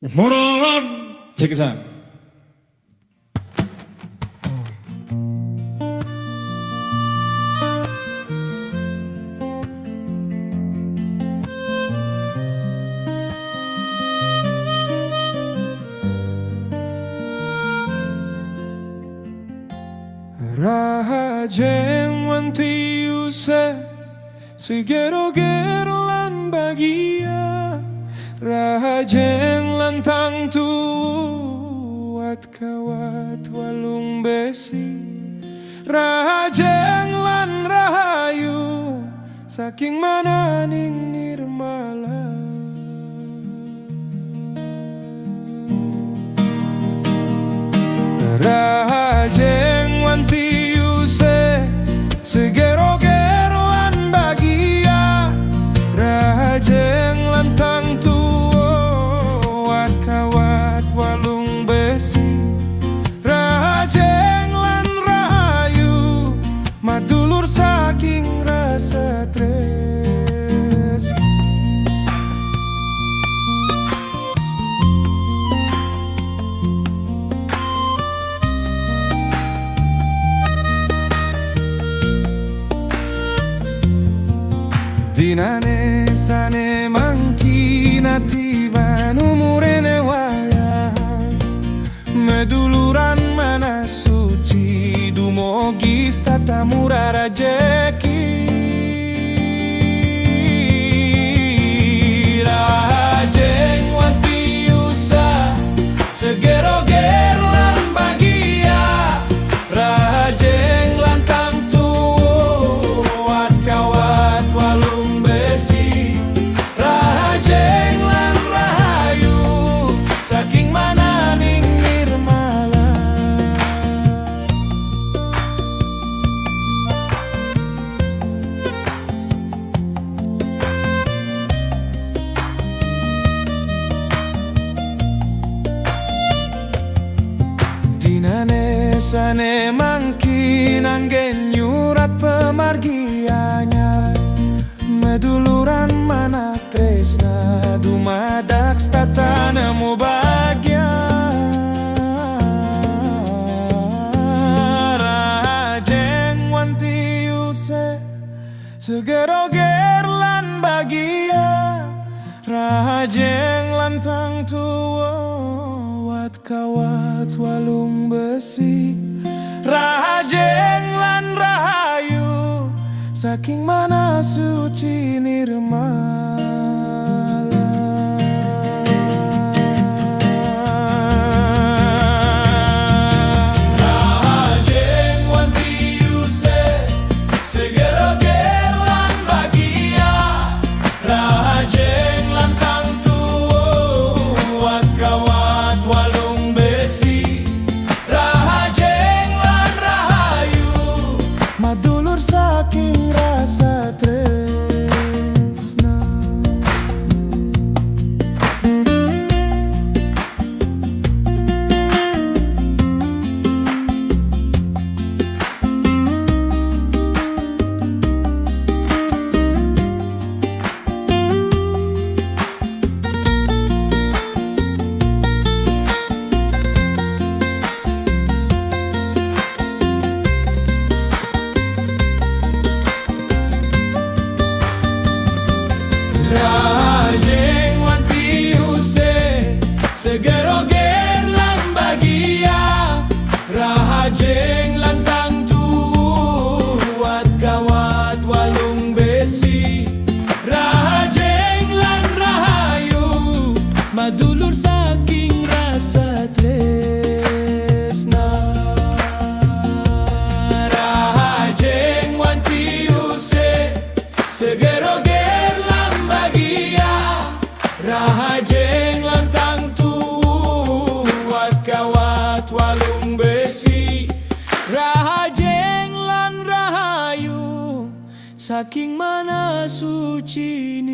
Moron, check this out. Rahajeng wanti use segero-gero lan bagia Rahajeng lantang tuat kawat walung besi Rahajeng lan rahayu saking mananing nirmala Rahajeng wanti use segero-gero lan bagia Rahajeng lantang tuat kawat walung besi Rahajeng lan rahayu madulur saking rasa tres Dinane sane mangkina tiban umurene waya Meduluran mana suci dumogis tata murah rajeki Rahajeng wanti usa segero-gero lan bagia Rahajeng lantang tuat kawat walung besi Rahajeng lan rahayu saking mananing nirmala Dinane sane mangkin anggen nyurat pemargianya Meduluran mana tresna dumadak stata nemu bahagia Rahajeng wanti use segero-ger lan bagia Rahajeng lantang tua wat kawat walung besi Rahajeng lan rahayu saking mana suci nirmala Rahajeng wanti use segero-gero lan bagia Rahajeng lantang tuat kawat walung besi Rahajeng lan rahayu madulur saking rasa tresna Rahajeng wanti use segero-gero lan bagia Rahajeng lantang tuat kawat walung besi Rahajeng lan rahayu madulur saking rasa tresna Rahajeng wanti use segero-gero Rahajeng lantang tuat kawat walung besi Rahajeng lan rahayu saking mana suci